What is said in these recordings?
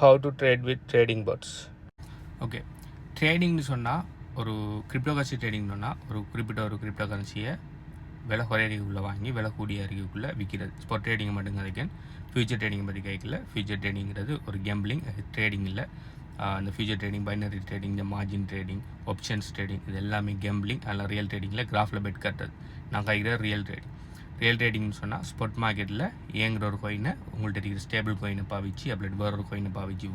how to trade with trading bots. Okay, ட்ரேடிங்னு சொன்னால் ஒரு கிரிப்டோ கரன்சி ட்ரேடிங்னா ஒரு கிரிப்டோ கரன்சியை விலை குறையறிக்குள்ளே வாங்கி விலை கூடிய அறிக்கைக்குள்ளே விற்கிறது. ஸ்பாட் ட்ரேடிங் மட்டும் கிடைக்கும். ஃபியூச்சர் ட்ரேடிங் பற்றி கேட்கல. ஃபியூச்சர் ட்ரேடிங்கிறது ஒரு கேம்பிளிங், ட்ரேடிங் இல்லை. அந்த ஃபியூச்சர் ட்ரேடிங், பைனரி ட்ரேடிங், இந்த மார்ஜின் ட்ரேடிங், ஆப்ஷன்ஸ் ட்ரேடிங், இது எல்லாமே கேம்பிளிங். அதில் ரியல் ட்ரேடிங்கில் கிராஃபில் பெட் கட்டுறது. நான் கைக்கிற ரியல் ட்ரேடிங்னு சொன்னால் ஸ்பாட் மார்க்கெட்டில் இயங்குற ஒரு கோயினை உங்கள்கிட்ட இருக்கிற ஸ்டேபிள் கோயினை பாவிச்சு அப்படி வேற ஒரு கோயினை பாவிச்சு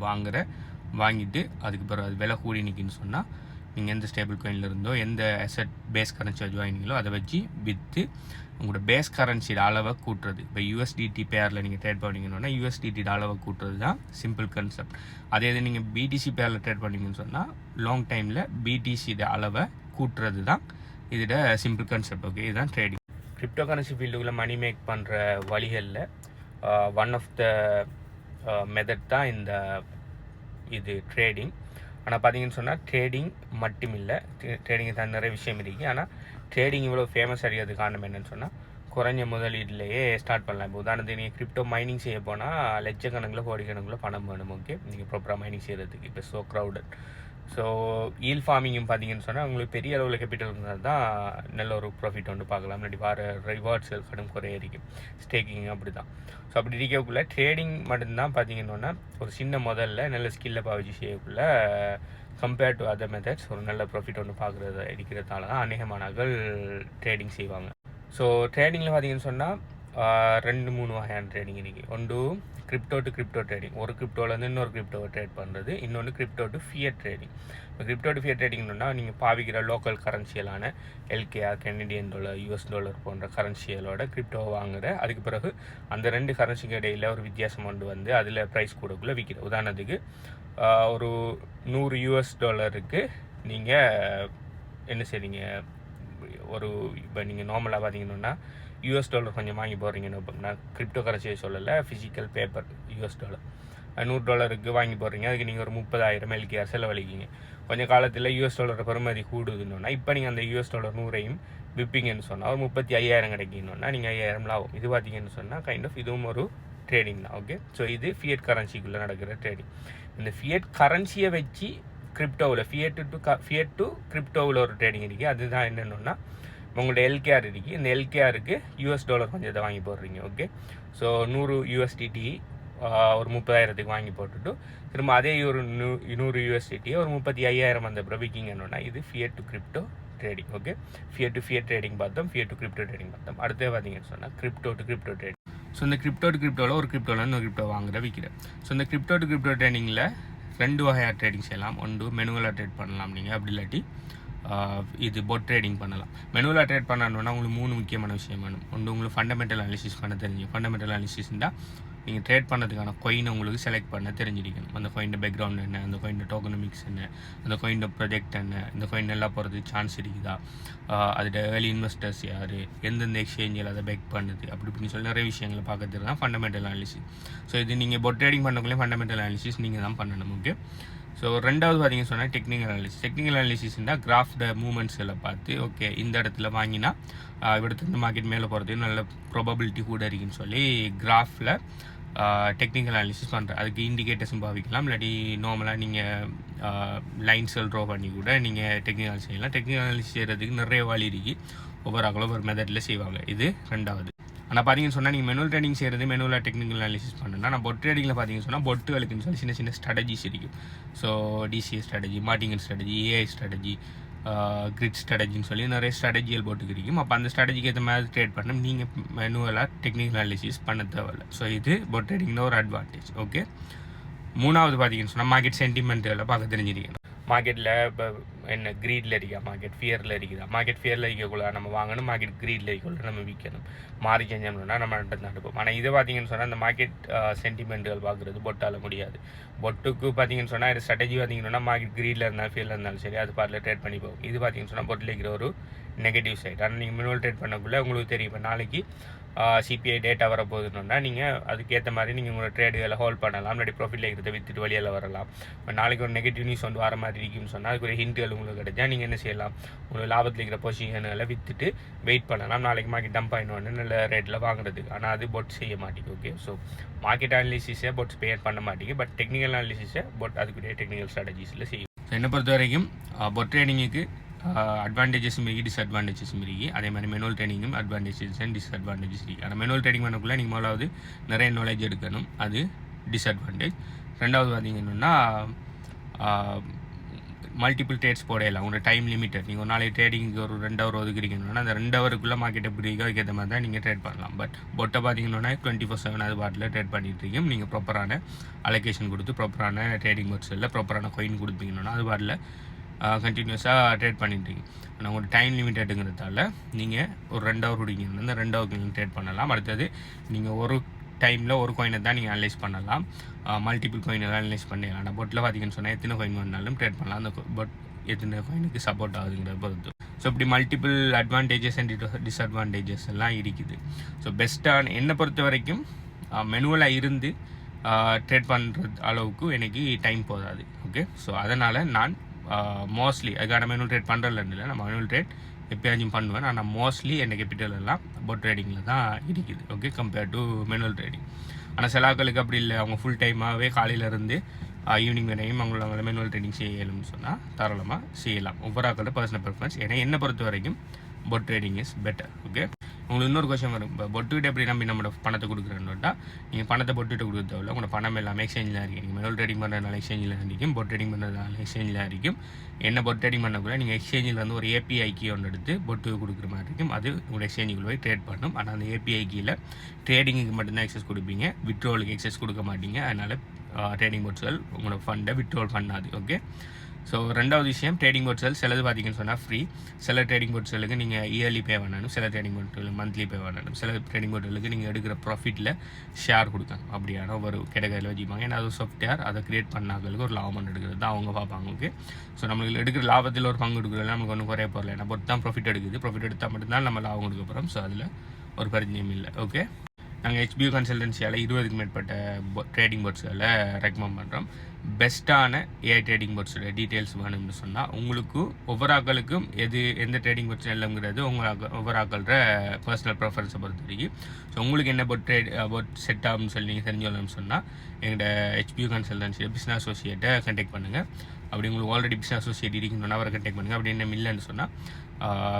வாங்கிட்டு அதுக்கு பிறகு அது விலை கூடி நிற்கின்னு சொன்னால் நீங்கள் எந்த ஸ்டேபிள் கோயினில் இருந்தோ எந்த அசட் பேஸ் கரன்சி வச்சு வாங்கினீங்களோ அதை வச்சு விற்று உங்களோட பேஸ் கரன்சியோட அளவை கூட்டுறது. இப்போ யூஎஸ்டிடி பேரில் நீங்கள் ட்ரேட் பண்ணிங்கன்னா யூஎஸ்டிடியோட அளவை கூட்டுறது தான் சிம்பிள் கான்செப்ட். அதே இது நீங்கள் பிடிசி பேரில் ட்ரேட் பண்ணிங்கன்னு சொன்னால் லாங் டைமில் பிடிசியோட அளவை கூட்டுறது தான் இதோட சிம்பிள் கான்செப்ட். ஓகே, இதுதான் ட்ரேடிங். கிரிப்டோ கரன்சி ஃபீல்டுக்குள்ளே மணி மேக் பண்ணுற வழிகளில் ஒன் ஆஃப் த மெத்தட் தான் இது ட்ரேடிங். ஆனால் பார்த்தீங்கன்னு சொன்னால் ட்ரேடிங் மட்டும் இல்லை, ட்ரேடிங்கு தான் நிறைய விஷயம் இருக்குது. ஆனால் ட்ரேடிங் இவ்வளோ ஃபேமஸ் அடிக்கிறதுக்கு காரணம் என்னென்னு சொன்னால் குறைஞ்ச முதலீட்டிலேயே ஸ்டார்ட் பண்ணலாம். இப்போ உதாரணத்துக்கு நீங்கள் கிரிப்டோ மைனிங் செய்ய போனால் லட்சக்கணக்கில் கோடிக்கணக்கில் பணம் வேணும். ஓகே, நீங்கள் ப்ராப்பராக மைனிங் செய்கிறதுக்கு இப்போ ஸோ க்ரௌடட். ஸோ ஈல் ஃபார்மிங்கும் பார்த்தீங்கன்னு சொன்னால் உங்களுக்கு பெரிய அளவில் கேபிட்டல் இருந்தால் தான் நல்ல ஒரு ப்ராஃபிட் வந்து பார்க்கலாம். இல்லாட்டி வர ரிவார்ட்ஸ் கடும் குறைய இருக்கும். ஸ்டேக்கிங் அப்படி தான். ஸோ அப்படி இருக்கக்குள்ள ட்ரேடிங் மட்டும்தான் பார்த்தீங்கன்னா ஒரு சின்ன முதல்ல நல்ல ஸ்கில்லை பாவிச்சு செய்யக்குள்ள கம்பேர்ட் டு அதர் மெத்தட்ஸ் ஒரு நல்ல ப்ராஃபிட் ஒன்று பார்க்குறது இருக்கிறதால தான் அநேகமானவர்கள் ட்ரேடிங் செய்வாங்க. ஸோ ட்ரேடிங்கில் பார்த்தீங்கன்னு சொன்னால் 2-3 வகையான ட்ரேடிங் இருக்குது. ஒன்று கிரிப்டோ டு கிரிப்டோ ட்ரேடிங், ஒரு கிரிப்டோலேருந்து இன்னொரு கிரிப்டோவை ட்ரேட் பண்ணுறது. இன்னொன்று கிரிப்டோ டு ஃபியட் ட்ரேடிங். இப்போ கிரிப்டோ டு ஃபியட் ட்ரேடிங்னா நீங்கள் பாவிக்கிற லோக்கல் கரன்சியலான LKR, Canadian dollar, US dollar போன்ற கரன்சியலோட கிரிப்டோவை வாங்குற. அதுக்கு பிறகு அந்த ரெண்டு கரன்சிக்கு இடையில் ஒரு வித்தியாசம் கொண்டு வந்து அதில் ப்ரைஸ் கூடக்குள்ளே விற்கிற. உதாரணத்துக்கு ஒரு $100 நீங்கள் என்ன செய்றீங்க, ஒரு இப்போ நீங்கள் நார்மலாக பார்த்தீங்கன்னா யூஎஸ் டாலர் கொஞ்சம் வாங்கி போடுறீங்கன்னு அப்படின்னா, கிரிப்டோ கரன்சியை சொல்லலை, ஃபிசிக்கல் பேப்பர் யூஎஸ் டாலர் $100 வாங்கி போடுறீங்க. அதுக்கு நீங்கள் ஒரு 30,000 எல்கேஆர் செலவழிக்கிங்க. கொஞ்சம் காலத்தில் யூஎஸ் டாலர் பெறுமதி கூடுதுன்னா இப்போ நீங்கள் அந்த யூஎஸ் டாலர் 100ஐயும் விற்பீங்கன்னு சொன்னால் ஒரு 35,000 கிடைக்கணுன்னா நீங்கள் 5,000 லாபம். இது பார்த்தீங்கன்னு சொன்னால் கைண்ட் ஆஃப் இதுவும் ஒரு ட்ரேடிங் தான். ஓகே, ஸோ இது ஃபியட் கரன்சிக்குள்ளே நடக்கிற ட்ரேடிங். இந்த ஃபியட் கரன்சியை வச்சு கிரிப்டோவில் ஃபியட் டு கிரிப்டோவில் ஒரு ட்ரேடிங் இருக்குது. அதுதான் என்னென்னா உங்களோட எல்கேஆர் இருக்குது. இந்த எல்கேஆருக்கு யூஎஸ் டாலர் கொஞ்சம் இதை வாங்கி போடுறீங்க. ஓகே, ஸோ 100 USDT ஒரு 30,000 வாங்கி போட்டுட்டு திரும்ப அதே ஒரு 100 USDT ஒரு 35,000 அந்த பிரபிக்கிங்கன்னா இது Fiat to crypto trading. Okay, Fiat to fiat trading பார்த்தோம், ஃபியட் டு கிரிப்டோ ட்ரேடிங் பார்த்தோம். அடுத்து பார்த்தீங்கன்னு சொன்னால் crypto to crypto trading. So இந்த கிரிப்டோ டு கிரிப்டோவில் ஒரு கிரிப்டோவில் கிரிப்டோ வாங்குற விற்கிற. ஸோ இந்த கிரிப்டோ டு கிரிப்டோ ட்ரேடிங்கில் 2 வகையாக ட்ரேடிங் செய்யலாம். ஒன்று மெனுவலாக ட்ரேட் பண்ணலாம் நீங்கள், அப்படி இல்லாட்டி இது பொட் ட்ரேடிங் பண்ணலாம். மெனுவலாக ட்ரேட் பண்ணணுன்னா உங்களுக்கு 3 முக்கியமான விஷயம் வேணும். ஒன்று உங்களுக்கு ஃபண்டமெண்டல் அனாலிசிஸ் பண்ண தெரிஞ்சு. ஃபண்டமெண்டல் அனாலிசிஸ்னால் நீங்கள் ட்ரேட் பண்ணுறதுக்கான கொயினை உங்களுக்கு செலக்ட் பண்ண தெரிஞ்சிருக்கணும். அந்த கொயினோட பேக்ரவுண்ட் என்ன, அந்த கொயினோட டோக்கனமிக்ஸ் என்ன, அந்த கொயினோட ப்ரொஜெக்ட் என்ன, இந்த கொயின் நல்லா போகிறதுக்கு சான்ஸ் இருக்குதா, அதோட ஏர்லி இன்வெஸ்டர்ஸ் யார், எந்தெந்த எக்ஸ்சேஞ்சில் அதை பேக் பண்ணுது, அப்படி இப்படின்னு சொல்லி நிறைய விஷயங்களை பார்க்கறது தான் ஃபண்டமெண்டல் அனாலிசிஸ். ஸோ இது நீங்கள் பொட் ட்ரேடிங் பண்ணக்குள்ளே ஃபண்டமெண்டல் அனாலிசிஸ் நீங்கள் தான் பண்ணணும். ஓகே, ஸோ ரெண்டாவது பார்த்தீங்கன்னு சொன்னால் டெக்னிக்கல் அனாலிசிஸ். டெக்னிக்கல் அனாலிசிஸ்னால் கிராஃப்ட மூமெண்ட்ஸில் பார்த்து ஓகே இந்த இடத்துல வாங்கினா இവിടുത്തെ இந்த மார்க்கெட் மேலே போகிறதுக்கு நல்ல ப்ராபபிலிட்டி கூட இருக்குன்னு சொல்லி கிராஃபில் டெக்னிக்கல் அனாலிசிஸ் பண்ணுறேன். அதுக்கு இண்டிகேட்டர்ஸும் பாவிக்கலாம், இல்லாட்டி நார்மலாக நீங்கள் லைன்ஸில் ட்ரா பண்ணி கூட நீங்கள் டெக்னிக்கல் அனாலிசிஸ் செய்யலாம். டெக்னிக்கல் அனாலிசிஸ் செய்கிறதுக்கு நிறைய வழி இருக்குது, ஒவ்வொரு ஆக்களும் ஒரு மெத்தடில் செய்வாங்க. இது ரெண்டாவது. ஆனால் பார்த்தீங்கன்னு சொன்னால் நீங்கள் மெனுவல் ட்ரேடிங் செய்கிறது மெனுவலாக டெக்னிக்கல் அனாலிசிஸ் பண்ணணும்னா, நான் பொட் ட்ரேடிங்கில் பார்த்தீங்கன்னு சொன்னால் பொட்டுகளுக்குன்னு சொல்லி சின்ன சின்ன ஸ்ட்ராட்டஜிஸ் இருக்குது. So DCA strategy, martingale strategy, AI strategy, grid ஸ்ட்ராட்டஜின்னு சொல்லி நிறைய ஸ்ட்ராட்டஜியல் போட்டுக்கு இருக்கும். அப்போ அந்த ஸ்ட்ராட்டஜிக்கு ஏற்ற மாதிரி ட்ரேட் பண்ணணும், நீங்கள் மெனுவலாக டெக்னிக்கல் அனாலிசிஸ் பண்ண தேவையில்லை. ஸோ இது பொட் ட்ரேடிங்கில் ஒரு அட்வான்டேஜ். ஓகே, மூணாவது பார்த்தீங்கன்னு சொன்னால் மார்க்கெட் சென்டிமெண்ட்டில் பார்க்க தெரிஞ்சிருக்கணும். மார்க்கெட்டில் இப்போ என்ன க்ரீடில் இருக்கா, மார்க்கெட் ஃபியரில் இருக்குதா, மார்க்கெட் ஃபியரில் இருக்கக்குள்ள நம்ம வாங்கணும், மார்க்கெட் க்ரீடில் இருக்கக்குள்ள நம்ம விற்கணும். மாறி செஞ்சோம்னா நம்ம நடப்போம். ஆனால் இதை பார்த்தீங்கன்னு சொன்னால் அந்த மார்க்கெட் சென்டிமெண்ட்டுகள் பார்க்குறது பொட்டால் முடியாது. பொட்டுக்கு பார்த்தீங்கன்னு சொன்னால் இது ஸ்ட்ராட்டஜி பார்த்தீங்கன்னா மார்க்கெட் க்ரீடில் இருந்தாலும் ஃபியரில் இருந்தாலும் சரி அது பார்ட்டில் ட்ரேட் பண்ணி போகும். இது பார்த்தீங்கன்னு சொன்னால் பொட்டில் இருக்கிற ஒரு நெகட்டிவ் சைடு. ஆனால் நீங்கள் மினிமல் ட்ரேட் பண்ணக்குள்ளே உங்களுக்கு தெரியும் இப்போ நாளைக்கு சிபிஐ டேட்டா வரப்போகுதுன்னா நீங்கள் அதுக்கேற்ற மாதிரி நீங்கள் உங்களோட ட்ரேடுகளை ஹோல்ட் பண்ணலாம், இல்லாட்டி ப்ராஃபிட்டில் இருக்கிறத விற்றுட்டு வெளியில் வரலாம். நாளைக்கு ஒரு நெகட்டிவ் நியூஸ் வந்து வர மாதிரி இருக்குன்னு சொன்னால் அதுக்கு ஒரு ஹிண்ட்டுகள் உங்களுக்கு கிடைச்சா நீங்கள் என்ன செய்யலாம், உங்களுக்கு லாபத்தில் இருக்கிற பொசிஷன்களை விற்றுட்டு வெயிட் பண்ணலாம், நாளைக்கு மார்க்கெட் டம்ப் ஆகினோன்னு நல்ல ரேட்டில் வாங்குறதுக்கு. ஆனால் அது பொட் செய்ய மாட்டேங்குது. ஓகே, ஸோ மார்க்கெட் அனாலிசிஸை பொட்ஸ் பேர் பண்ண மாட்டேங்குது, பட் டெக்னிக்கல் அனாலிசிஸை பொட் அதுக்குரிய டெக்னிக்கல் ஸ்ட்ராட்டஜிஸில் செய்யும். என்னை பொறுத்த வரைக்கும் பொட் ட்ரேடிங்குக்கு அட்வான்டேஜஸும் இருக்குது, டிஸ்அட்வான்டேஜஸும் இருக்குது. அதே மாதிரி மெனுவல் ட்ரேடிங்கும் அட்வான்டேஜஸ் அண்ட் டிஸ்அட்வான்டேஜஸ் இருக்குது. ஆனால் மெனுவல் ட்ரேடிங் பண்ணக்குள்ளே நீங்கள் முதலாவது நிறைய நாலேஜ் எடுக்கணும், அது டிஸ்அட்வான்டேஜ். ரெண்டாவது பார்த்தீங்கன்னா மல்டிபிள் ட்ரேட்ஸ் போடையலாம். உங்களோட டைம் லிமிட்டட், நீங்கள் ஒரு நாளைக்கு ட்ரேடிங்க்கு ஒரு 2 ஹவர் ஒதுக்குறீங்கன்னா அந்த 2 ஹவருக்குள்ளே மார்க்கெட் எப்படி இருக்கோ அதுக்கேற்ற மாதிரி தான் நீங்கள் ட்ரேட் பண்ணலாம். பட் பொட்டை பார்த்தீங்கன்னா 24/7 அது பாட்டில் ட்ரேட் பண்ணிட்டு இருக்கீங்க. நீங்கள் ப்ராப்பரான அலோகேஷன் கொடுத்து ப்ராப்பரான ட்ரேடிங் பொட்ஸில் ப்ராப்பரான காயின் கொடுப்பீங்கன்னா அது பாட்டில் கண்டினியூஸாக ட்ரேட் பண்ணிட்டுருக்கீங்க. ஆனால் உங்களோட டைம் லிமிட்டடுங்கிறதால நீங்கள் ஒரு 2 ஹவர் குடிக்கணும், அந்த 2 ஹவருக்கு நீங்கள் ட்ரேட் பண்ணலாம். அடுத்தது நீங்கள் ஒரு டைமில் ஒரு காயினை தான் நீங்கள் அனலைஸ் பண்ணலாம், மல்டிபிள் காயினை அனலைஸ் பண்ணலாம். ஆனால் பொட்டில் பார்த்தீங்கன்னு சொன்னால் எத்தனை காயின் வேணாலும் ட்ரேட் பண்ணலாம், அந்த பொட் எத்தனை காயினுக்கு சப்போர்ட் ஆகுதுங்கிறத பொறுத்து. ஸோ இப்படி மல்டிபிள் அட்வான்டேஜஸ் அண்ட் டிஸ்அட்வான்டேஜஸ் எல்லாம் இருக்குது. ஸோ பெஸ்ட்டான என்னை பொறுத்த வரைக்கும் மெனுவலாக இருந்து ட்ரேட் பண்ணுறது அளவுக்கு எனக்கு டைம் போதாது. ஓகே, ஸோ அதனால் நான் மோஸ்ட்லி அதுக்கான மெனுவல் ட்ரேட் பண்ணுறதுல இல்லை, நான் மெனுவல் ட்ரேட் எப்பயாச்சும் பண்ணுவேன். ஆனால் மோஸ்ட்லி என் கேபிட்டல் எல்லாம் பொட் ட்ரேடிங்கில் தான் இருக்குது. Okay, compared to manual trading. ஆனால் சில ஆட்களுக்கு அப்படி இல்லை, அவங்க ஃபுல் டைமாகவே காலையிலேருந்து ஈவினிங் வரையும் அவங்கள மெனுவல் ட்ரேடிங் செய்யணும்னு சொன்னால் தாராளமாக செய்யலாம். ஒவ்வொரு ஆட்களோட பர்சனல் ப்ரிஃபரன்ஸ். ஏன்னா என்னை பொறுத்த வரைக்கும் பொட் ட்ரேடிங் இஸ் பெட்டர். ஓகே, உங்களுக்கு இன்னொரு கொஸ்டின் வரும், இப்போ பொட்டுக்கிட்ட எப்படி நம்பி நம்மளோட பணத்தை கொடுக்குறேன்னுட்டா, நீங்கள் பணத்தை பொட்டுகிட்ட கொடுக்க தேவையில்ல, உங்களோட பணம் எல்லாமே எக்ஸ்சேஞ்சில் இருக்குது. நீங்கள் மெனுவல் ட்ரேடிங் பண்ணுறதுனால எக்ஸ்சேஞ்சில் இருக்கும், பொட் ட்ரேடிங் பண்ணுறதுனால எக்ஸ்சேஞ்சில் இருக்கும். என்ன பொட் ட்ரேடிங் பண்ணக்கூட நீங்கள் எக்ஸ்சேஞ்சில் வந்து ஒரு ஏபிஐ கீ ஒன்று எடுத்து பொட்டு கொடுக்குற மாதிரி இருக்கும், அது உங்களோட எக்ஸ்சேஞ்சுக்குள்ள போய் ட்ரேட் பண்ணும். ஆனால் அந்த ஏபிஐ கீழே ட்ரேடிங்குக்கு மட்டும்தான் எக்ஸஸ் கொடுப்பீங்க, விட்ரோலுக்கு எக்ஸஸ் கொடுக்க மாட்டீங்க. அதனால் ட்ரேடிங் பொட்ஸ்கள் உங்களோட ஃபண்டை விட்ரோல் பண்ணாது. ஓகே, ஸோ ரெண்டாவது விஷயம், ட்ரேடிங் பொட்ஸ்கள் சிலது பார்த்தீங்கன்னு சொன்னால் ஃப்ரீ, சில ட்ரேடிங் பொட்ஸ்களுக்கு நீங்கள் இயர்லி பே பண்ணணும், சில ட்ரேடிங் பொட்களுக்கு மந்த்லி பே பண்ணணும், சில ட்ரேடிங் பொட்களுக்கு நீங்கள் எடுக்கிற ப்ராஃபிட்டில் ஷேர் கொடுக்காங்க. அப்படியான ஒரு கேட்டகரியில் வச்சுப்பாங்க. ஏன்னா அது சாஃப்ட்வேர், அதை க்ரியேட் பண்ணாங்களுக்கு ஒரு லாபம் எடுக்கிறது தான் அவங்க பார்ப்பாங்க. ஓகே, ஸோ நம்மளுக்கு எடுக்கிற லாபத்தில் ஒரு பங்கு எடுக்கிறதுல நமக்கு ஒன்றும் குறைய போகல. ஏன்னா பொட் தான் ப்ராஃபிட் எடுக்குது, ப்ராஃபிட் எடுத்தால் மட்டும்தான் நம்ம லாபம் கொடுக்க போகிறோம். ஸோ அதில் ஒரு பிரச்சனையும் இல்லை. ஓகே, நாங்கள் HBU கன்சல்டன்சியால் 20க்கும் மேற்பட்ட ட்ரேடிங் பொட்ஸ்களை ரெக்கமெண்ட் பண்ணுறோம். பெஸ்ட்டான ஏஐ ட்ரேடிங் பொட்ஸோட டீட்டெயில்ஸ் வேணும்னு சொன்னால் உங்களுக்கு ஒவ்வொரு ஆக்களுக்கும் எந்த ட்ரேடிங் பொட்ஸ் இல்லைங்கிறது ஒவ்வொரு ஆக்களோட பர்சனல் ப்ரிஃபரன்ஸை பொறுத்த வரைக்கும். ஸோ உங்களுக்கு என்ன பொட் செட் ஆகும்னு சொல்லி நீங்கள் தெரிஞ்சோம்னு சொன்னால் எங்களோட HBU கன்சல்டன்சி பிஸ்னஸ் அசோசியேட்டை கண்டெக்ட் பண்ணுங்கள். அப்படி உங்களுக்கு ஆல்ரெடி பிஸ்னஸ் அசோசியேட் இருக்குன்னு அவரை கண்டெக்ட் பண்ணுங்கள். அப்படி என்ன இல்லைன்னு சொன்னால்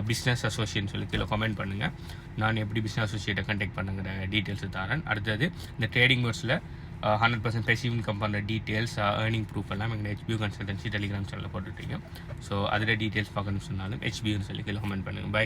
பிஸ்னஸ் அசோசியேட்னு சொல்லி கீழே கமெண்ட் பண்ணுங்கள். நான் எப்படி பிஸ்னஸ் அசோசியேட்டை கண்டெக்ட் பண்ணுங்கிற டீட்டெயில்ஸ் தரேன். அடுத்தது இந்த ட்ரேடிங் பொட்ஸில் 100% பேசிவ் இன்கம் பண்ணுற டீட்டெயில்ஸ், ஏர்னிங் ப்ரூஃப் எல்லாம் எங்கள் HBU கன்சல்டன்சி டெலிகிராம் சேனலில் போட்டுட்டீங்க. ஸோ அதில் டீட்டெயில்ஸ் பார்க்கணும்னு சொன்னாலும் HBUன்னு சொல்லி கீழே கமெண்ட் பண்ணுங்கள். பை.